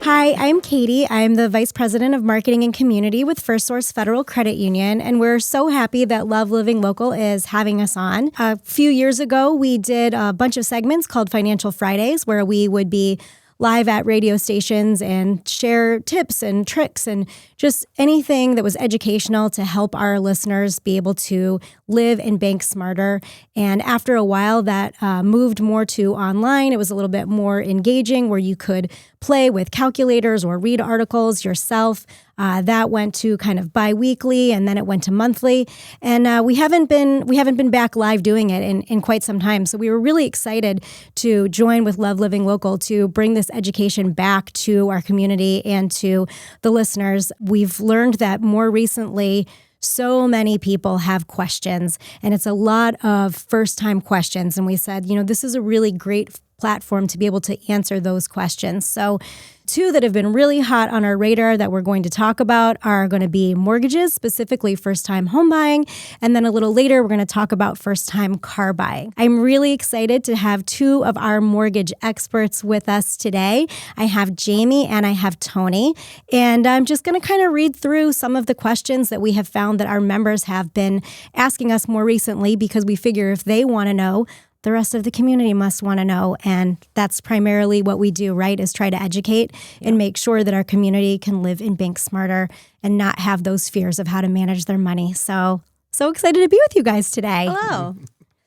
Hi, I'm Katie. I'm the Vice President of Marketing and Community with First Source Federal Credit Union, and we're so happy that Love Living Local is having us on. A few years ago, we did a bunch of segments called Financial Fridays, where we would be live at radio stations and share tips and tricks and just anything that was educational to help our listeners be able to live and bank smarter. And after a while, that moved more to online. It was a little bit more engaging where you could play with calculators or read articles yourself. That went to kind of bi-weekly, and then it went to monthly. And we haven't been back live doing it in quite some time. So we were really excited to join with Love Living Local to bring this education back to our community and to the listeners. We've learned that more recently, so many people have questions, and it's a lot of first-time questions. And we said, this is a really great platform to be able to answer those questions. So two that have been really hot on our radar that we're going to talk about are going to be mortgages, specifically first-time home buying. And then a little later, we're going to talk about first-time car buying. I'm really excited to have two of our mortgage experts with us today. I have Jamie and I have Tony. And I'm just going to kind of read through some of the questions that we have found that our members have been asking us more recently, because we figure if they want to know, the rest of the community must want to know. And that's primarily what we do, right, is try to educate and make sure that our community can live and bank smarter and not have those fears of how to manage their money. So excited to be with you guys today. Hello.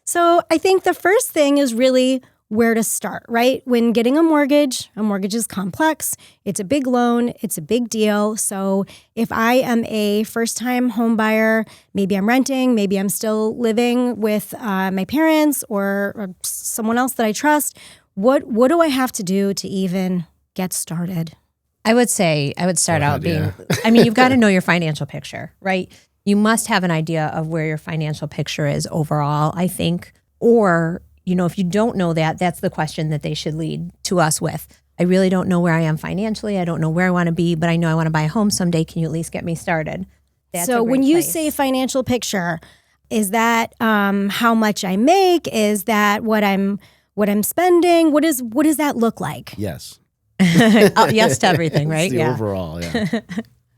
So I think the first thing is really where to start, right? When getting a mortgage is complex. It's a big loan. It's a big deal. So if I am a first-time home buyer, maybe I'm renting, maybe I'm still living with my parents or someone else that I trust, what do I have to do to even get started? I would start out being, you've got to know your financial picture, right? You must have an idea of where your financial picture is overall, I think, or if you don't know that, that's the question that they should lead to us with. I really don't know where I am financially. I don't know where I want to be, but I know I want to buy a home someday. Can you at least get me started? So when you say financial picture, is that how much I make? Is that what I'm spending? What does that look like? Yes. Yes to everything, right? The overall, yeah.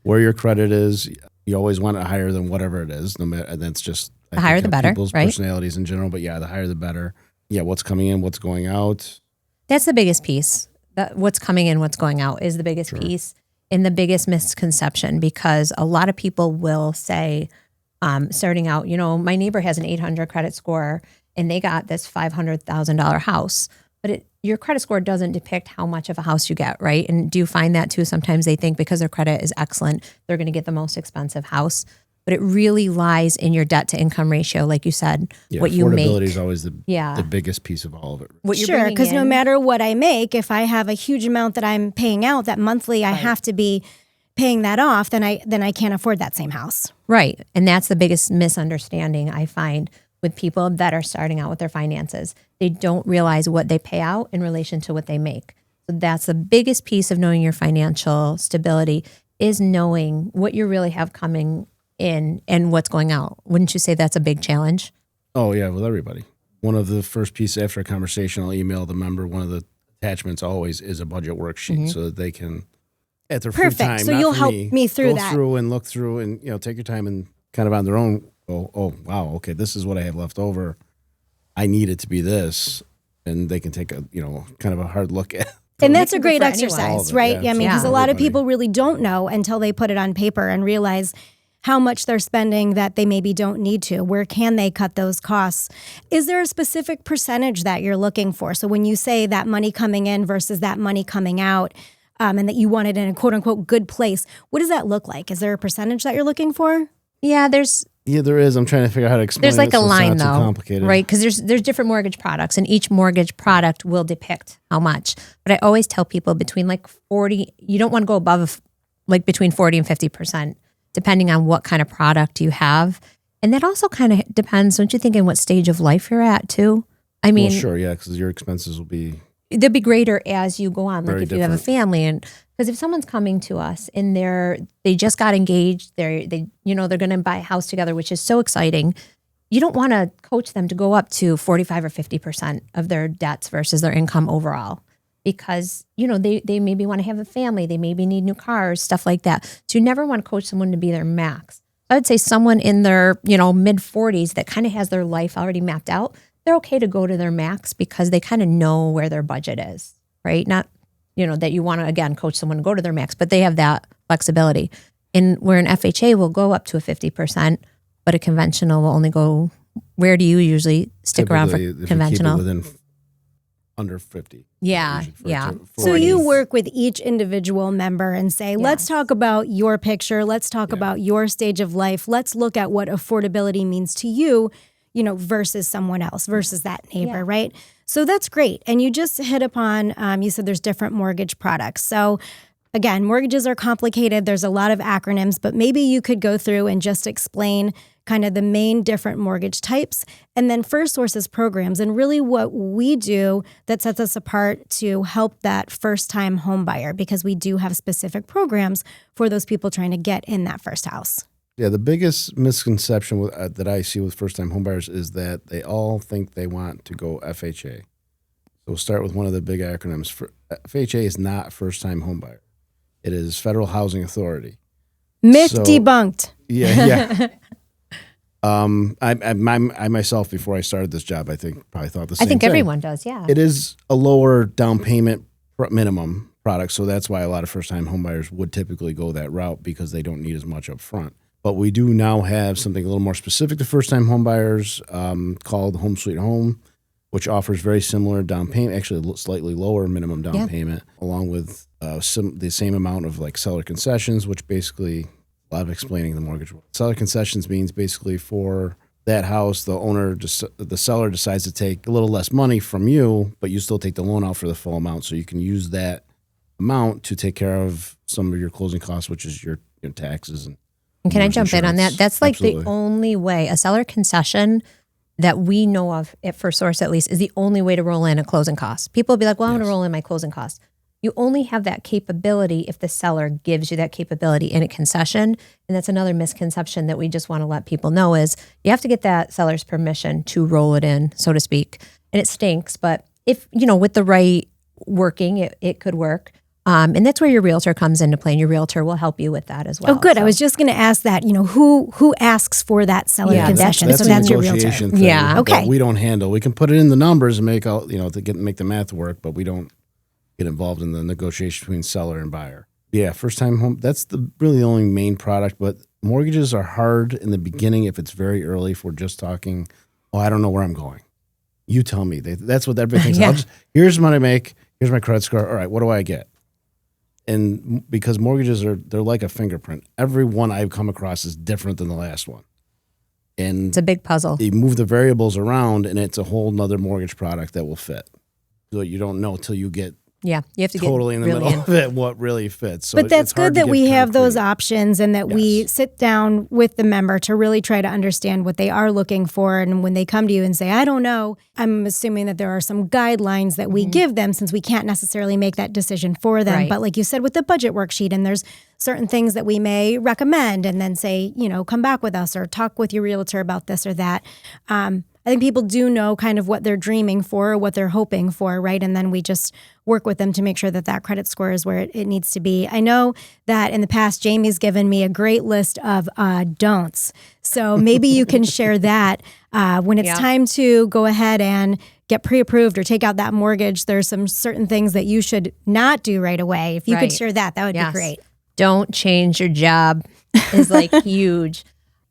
Where your credit is, you always want it higher than whatever it is. No matter, that's just the higher the better, people's right? Personalities in general, but yeah, the higher the better. Yeah, what's coming in, what's going out. That's the biggest piece. What's coming in, what's going out is the biggest piece and the biggest misconception, because a lot of people will say, starting out, my neighbor has an 800 credit score and they got this $500,000 house, but your credit score doesn't depict how much of a house you get, right? And do you find that too? Sometimes they think because their credit is excellent, they're going to get the most expensive house. But it really lies in your debt to income ratio, like you said, what you make. Affordability is always the biggest piece of all of it. Sure, because no matter what I make, if I have a huge amount that I'm paying out, that monthly I have to be paying that off, then I can't afford that same house. Right, and that's the biggest misunderstanding I find with people that are starting out with their finances. They don't realize what they pay out in relation to what they make. So that's the biggest piece of knowing your financial stability, is knowing what you really have coming in and what's going out. Wouldn't you say that's a big challenge? Oh yeah, with everybody. One of the first pieces after a conversation, I'll email the member. One of the attachments always is a budget worksheet, so that they can, at their free time, so you'll help me through that. Go through and look through and take your time and kind of on their own go, oh wow, okay, this is what I have left over. I need it to be this, and they can take a kind of a hard look at. And that's a great exercise, right? Yeah, because a lot of people really don't know until they put it on paper and realize how much they're spending that they maybe don't need to. Where can they cut those costs? Is there a specific percentage that you're looking for? So when you say that money coming in versus that money coming out, and that you want it in a quote unquote good place, what does that look like? Is there a percentage that you're looking for? Yeah, there is. I'm trying to figure out how to explain There's like it, a line though, complicated. right? Because there's different mortgage products, and each mortgage product will depict how much. But I always tell people between 40, you don't want to go above between 40 and 50%. Depending on what kind of product you have. And that also kind of depends, don't you think, in what stage of life you're at too? Well, sure, yeah, because your expenses will be... They'll be greater as you go on, like if you have a family. And because if someone's coming to us and they just got engaged, they're going to buy a house together, which is so exciting. You don't want to coach them to go up to 45 or 50% of their debts versus their income overall. because, they maybe want to have a family. They maybe need new cars, stuff like that. So you never want to coach someone to be their max. I would say someone in their, mid 40s that kind of has their life already mapped out, they're okay to go to their max because they kind of know where their budget is, right? Not, that you want to, again, coach someone to go to their max, but they have that flexibility. And where an FHA will go up to a 50%, but a conventional will only go, where do you usually stick around for conventional? Within under 50. Yeah. So you work with each individual member and say, let's talk about your picture. Let's talk about your stage of life. Let's look at what affordability means to you, versus someone else, versus that neighbor, right? So that's great. And you just hit upon, you said there's different mortgage products. So again, mortgages are complicated. There's a lot of acronyms, but maybe you could go through and just explain kind of the main different mortgage types, and then First Source's programs, and really what we do that sets us apart to help that first-time home buyer, because we do have specific programs for those people trying to get in that first house. Yeah, the biggest misconception that I see with first-time homebuyers is that they all think they want to go FHA. So we'll start with one of the big acronyms. FHA is not first-time homebuyer. It is Federal Housing Authority. Myth debunked. Yeah. I myself, before I started this job, I think probably thought the same thing. I think everyone does, yeah. It is a lower down payment minimum product, so that's why a lot of first-time homebuyers would typically go that route, because they don't need as much up front. But we do now have something a little more specific to first-time homebuyers called Home Sweet Home, which offers very similar down payment, actually slightly lower minimum down payment, along with the same amount of like seller concessions, which basically a lot of explaining the mortgage world. Seller concessions means basically for that house, the seller decides to take a little less money from you, but you still take the loan out for the full amount, so you can use that amount to take care of some of your closing costs, which is your taxes and can I jump in on that? That's like the only way, a seller concession that we know of at First Source at least, is the only way to roll in a closing cost. People will be like, well, I'm going to roll in my closing costs. You only have that capability if the seller gives you that capability in a concession. And that's another misconception that we just want to let people know is you have to get that seller's permission to roll it in, so to speak. And it stinks, but if, with the right working, it could work. And that's where your realtor comes into play, and your realtor will help you with that as well. Oh, good. So I was just going to ask that, who asks for that seller concession? That's so that's your realtor. Thing, yeah. Okay. We don't handle. We can put it in the numbers and make the math work, but we don't get involved in the negotiation between seller and buyer. Yeah, first time home. That's really the only main product, but mortgages are hard in the beginning if it's very early. If we're just talking, I don't know where I'm going. You tell me. That's what everything's. Here's what I make. Here's my credit score. All right, what do I get? And because mortgages they're like a fingerprint. Every one I've come across is different than the last one. And it's a big puzzle. You move the variables around, and it's a whole nother mortgage product that will fit. So you don't know till you get you have to totally get in the middle of it what really fits. So but that's good that we have those options, and that we Yes. sit down with the member to really try to understand what they are looking for. And when they come to you and say, I don't know, I'm assuming that there are some guidelines that we give them, since we can't necessarily make that decision for them. Right. But like you said, with the budget worksheet, and there's certain things that we may recommend and then say, come back with us or talk with your realtor about this or that. I think people do know kind of what they're dreaming for or what they're hoping for, right? And then we just work with them to make sure that that credit score is where it needs to be. I know that in the past, Jamie's given me a great list of don'ts. So maybe you can share that when it's time to go ahead and get pre-approved or take out that mortgage. There's some certain things that you should not do right away. If you could share that would be great. Don't change your job is like huge.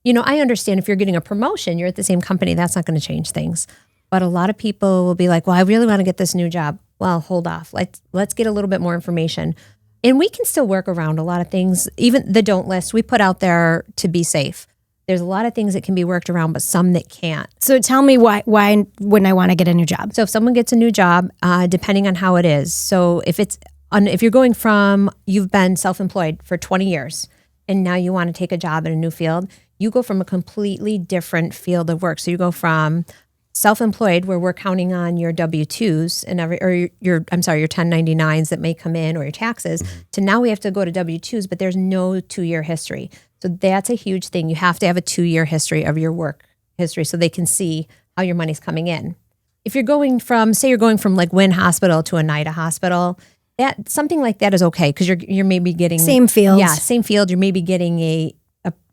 I understand if you're getting a promotion, you're at the same company, that's not going to change things. But a lot of people will be like, well, I really want to get this new job. Well, hold off. Let's get a little bit more information. And we can still work around a lot of things. Even the don't list we put out there to be safe. There's a lot of things that can be worked around, but some that can't. So tell me why wouldn't I want to get a new job? So if someone gets a new job, depending on how it is. So if you're going from, you've been self-employed for 20 years and now you want to take a job in a new field, you go from a completely different field of work. So you go from self-employed, where we're counting on your W-2s and your 1099s that may come in, or your taxes, to now we have to go to W-2s, but there's no 2-year history. So that's a huge thing. You have to have a 2-year history of your work history so they can see how your money's coming in. if you're going from, say you're going from like Wynn Hospital to Oneida Hospital, that something like that is okay because you're maybe getting Same field. Yeah, same field. You're maybe getting a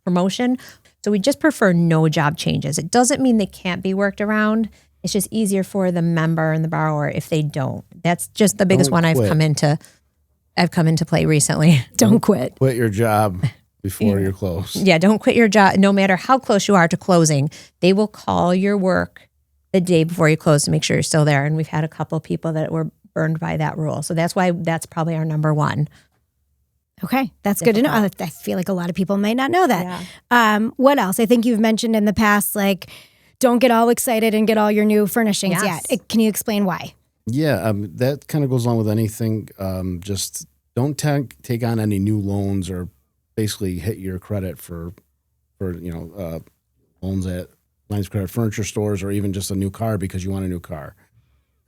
promotion. So we just prefer no job changes. It doesn't mean they can't be worked around. It's just easier for the member and the borrower if they don't. That's just the biggest one I've come into play recently. Don't quit. Quit your job before you're close. Yeah, don't quit your job. No matter how close you are to closing, they will call your work the day before you close to make sure you're still there. And we've had a couple of people that were burned by that rule. So that's why that's probably our number one. Okay, that's good to know. I feel like a lot of people might not know that. Yeah. What else? I think you've mentioned in the past, like, don't get all excited and get all your new furnishings yet. Can you explain why? Yeah, that kind of goes along with anything. Just don't take on any new loans or basically hit your credit for loans at lines of credit, furniture stores, or even just a new car because you want a new car.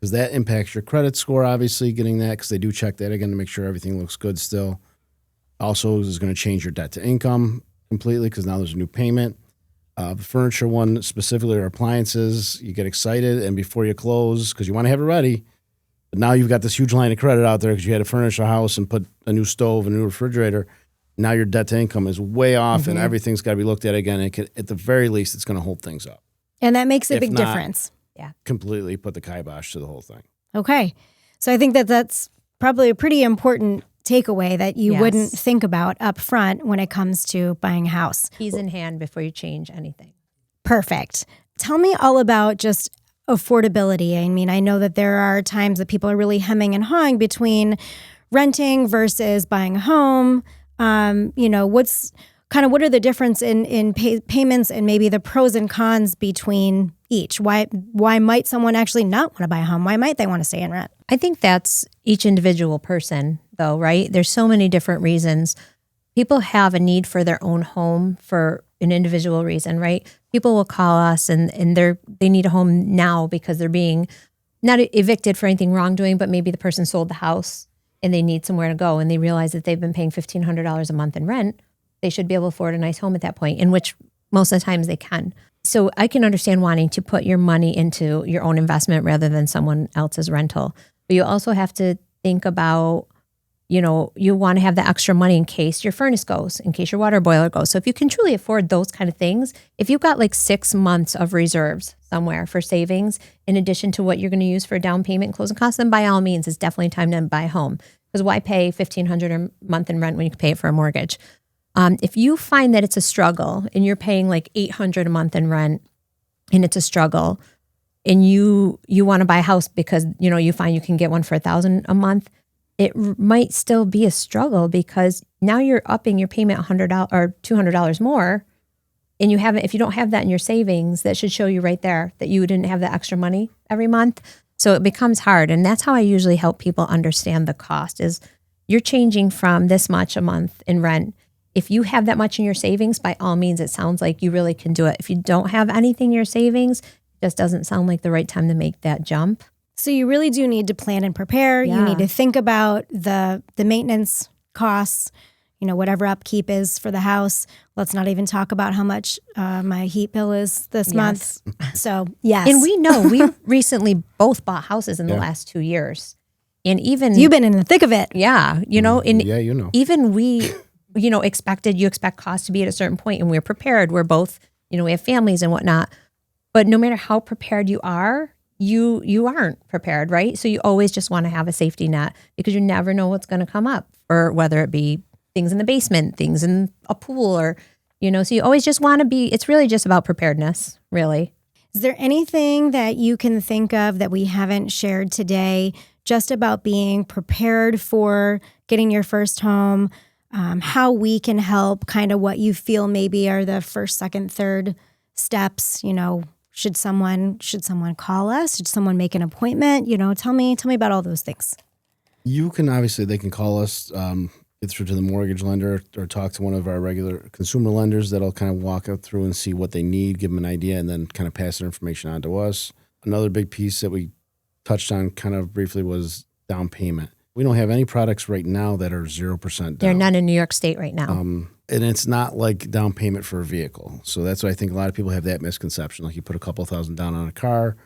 Because that impacts your credit score, obviously, getting that, because they do check that again to make sure everything looks good still. Also, is going to change your debt to income completely because now there's a new payment. The furniture one specifically, or appliances, you get excited, and before you close, because you want to have it ready, but now you've got this huge line of credit out there because you had to furnish a house and put a new stove, a new refrigerator. Now your debt to income is way off, and everything's got to be looked at again. It could, at the very least, it's going to hold things up. And that makes a If big not, difference. Yeah. Completely put the kibosh to the whole thing. Okay. So I think that's probably a pretty important takeaway that you wouldn't think about up front when it comes to buying a house. Keys in hand before you change anything. Perfect. Tell me all about just affordability. I mean, I know that there are times that people are really hemming and hawing between renting versus buying a home. What are the difference in payments and maybe the pros and cons between each? Why might someone actually not want to buy a home? Why might they want to stay and rent? I think that's each individual person, though, right? There's so many different reasons. People have a need for their own home for an individual reason, right? People will call us and they need a home now because they're being not evicted for anything wrongdoing, but maybe the person sold the house and they need somewhere to go and they realize that they've been paying $1,500 a month in rent. They should be able to afford a nice home at that point, in which most of the times they can. So I can understand wanting to put your money into your own investment rather than someone else's rental. But you also have to think about, you want to have the extra money in case your furnace goes, in case your water boiler goes. So if you can truly afford those kind of things, if you've got like 6 months of reserves somewhere for savings, in addition to what you're going to use for down payment and closing costs, then by all means, it's definitely time to buy a home. Because why pay $1,500 a month in rent when you can pay it for a mortgage? If you find that it's a struggle and you're paying like $800 a month in rent and it's a struggle and you want to buy a house because, you find you can get one for $1,000 a month, it might still be a struggle because now you're upping your payment $100 or $200 more. And if you don't have that in your savings, that should show you right there that you didn't have the extra money every month. So it becomes hard. And that's how I usually help people understand the cost is you're changing from this much a month in rent. If you have that much in your savings, by all means, it sounds like you really can do it. If you don't have anything in your savings, it just doesn't sound like the right time to make that jump. So you really do need to plan and prepare. Yeah. You need to think about the maintenance costs, whatever upkeep is for the house. Let's not even talk about how much my heat bill is this month. So, yes. And we know we recently both bought houses in the last 2 years. And even... You've been in the thick of it. Yeah. Even we... you expect costs to be at a certain point and we're prepared. We're both, we have families and whatnot, but no matter how prepared you are, you aren't prepared, right? So you always just want to have a safety net because you never know what's going to come up, or whether it be things in the basement, things in a pool, or, so you always just want to be, it's really just about preparedness, really. Is there anything that you can think of that we haven't shared today just about being prepared for getting your first home? How we can help, kind of what you feel maybe are the first, second, third steps. Should someone call us? Should someone make an appointment? Tell me about all those things. They can call us, get through to the mortgage lender or talk to one of our regular consumer lenders that'll kind of walk up through and see what they need, give them an idea, and then kind of pass their information on to us. Another big piece that we touched on kind of briefly was down payment. We don't have any products right now that are 0% down. They're none in New York State right now. And it's not like down payment for a vehicle. So that's why I think a lot of people have that misconception. Like you put a couple $1,000 down on a car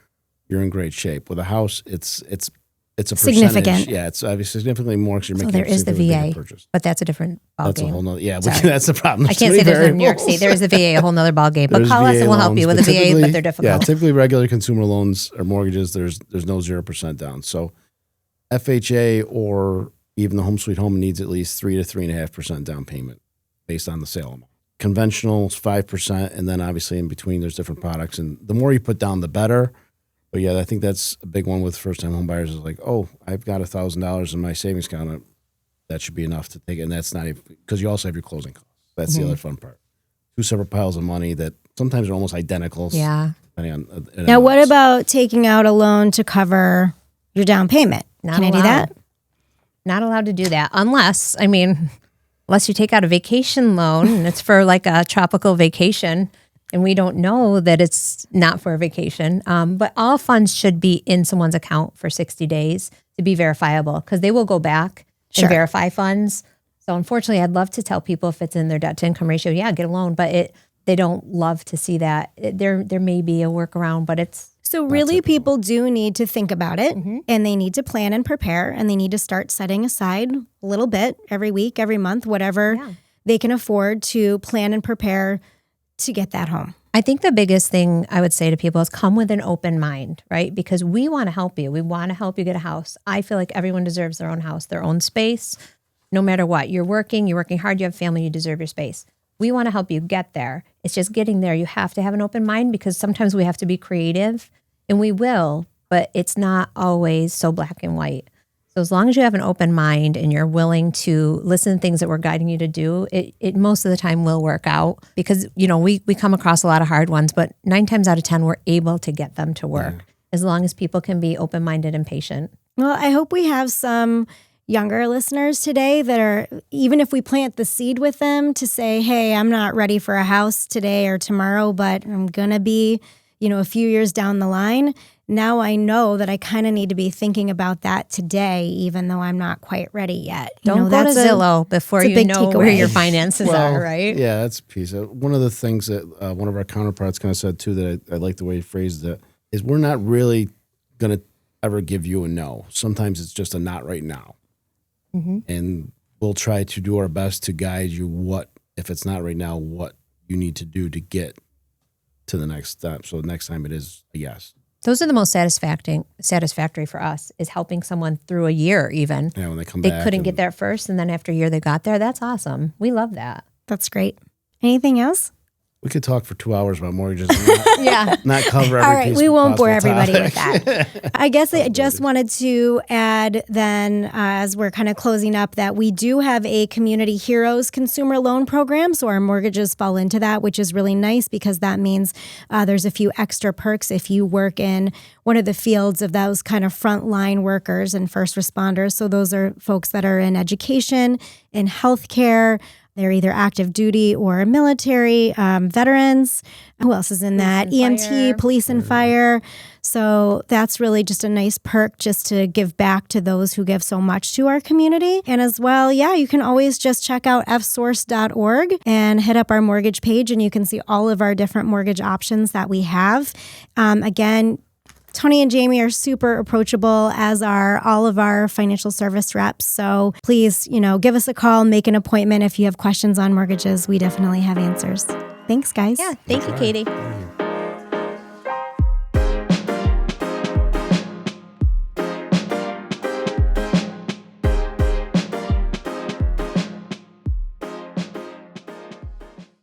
you're in great shape. With a house, it's a Significant. percentage. Yeah, it's obviously significantly more because you're So making there is the significantly bigger VA, purchase. but that's a different ballgame. That's a whole nother. Yeah, Sorry. that's the problem. I can't say there's in New York State. There is the VA, a whole nother ballgame. But There's call us VA and we'll help you with loans, the VA, typically- but they're difficult. Yeah, typically regular consumer loans or mortgages, there's no 0% down. So FHA or even the Home Sweet Home needs at least 3 to 3.5% down payment based on the sale amount. Conventional is 5%, and then obviously in between there's different products, and the more you put down, the better. But yeah, I think that's a big one with first-time home buyers is like, oh, I've got $1,000 in my savings account. That should be enough to take it. And that's not even, because you also have your closing costs. That's the other fun part. 2 separate piles of money that sometimes are almost identical. Yeah. Depending on, Now, what about taking out a loan to cover your down payment? Not Can I do allowed. that? Not allowed to do that unless you take out a vacation loan and it's for like a tropical vacation and we don't know that it's not for a vacation. But all funds should be in someone's account for 60 days to be verifiable because they will go back Sure. and verify funds. So unfortunately, I'd love to tell people if it's in their debt to income ratio, yeah, get a loan, but they don't love to see that. There may be a workaround, but it's So really, people do need to think about it, and they need to plan and prepare, and they need to start setting aside a little bit every week, every month, whatever they can afford to plan and prepare to get that home. I think the biggest thing I would say to people is come with an open mind, right? Because we want to help you. We want to help you get a house. I feel like everyone deserves their own house, their own space, no matter what. You're working hard, you have family, you deserve your space. We want to help you get there. It's just getting there. You have to have an open mind because sometimes we have to be creative, and we will, but it's not always so black and white. So as long as you have an open mind and you're willing to listen to things that we're guiding you to do, it most of the time will work out because, we come across a lot of hard ones, but 9 times out of 10, we're able to get them to work as long as people can be open-minded and patient. Well, I hope we have some younger listeners today that are, even if we plant the seed with them to say, hey, I'm not ready for a house today or tomorrow, but I'm going to be, a few years down the line. Now I know that I kind of need to be thinking about that today, even though I'm not quite ready yet. Don't go to Zillow before you know where your finances are, right? Yeah, that's a piece. One of the things that one of our counterparts kind of said too that I like the way he phrased it is we're not really going to ever give you a no. Sometimes it's just a not right now. And we'll try to do our best to guide you if it's not right now, what you need to do to get to the next step. So next time it is a yes. Those are the most satisfactory for us is helping someone through a year even. Yeah, when they come back. They couldn't get there at first, and then after a year they got there. That's awesome. We love that. That's great. Anything else? We could talk for 2 hours about mortgages. And not cover every All right, piece we won't bore possible everybody topic. with that. I guess I just wanted to add then, as we're kind of closing up, that we do have a Community Heroes consumer loan program. So our mortgages fall into that, which is really nice because that means there's a few extra perks if you work in one of the fields of those kind of frontline workers and first responders. So those are folks that are in education, in healthcare. They're either active duty or military, veterans. Who else is in that? EMT, police and fire. So that's really just a nice perk just to give back to those who give so much to our community. And as well, you can always just check out fsource.org and hit up our mortgage page and you can see all of our different mortgage options that we have. Again, Tony and Jamie are super approachable, as are all of our financial service reps. So please, give us a call, make an appointment if you have questions on mortgages. We definitely have answers. Thanks, guys. Yeah. Thank you, Katie.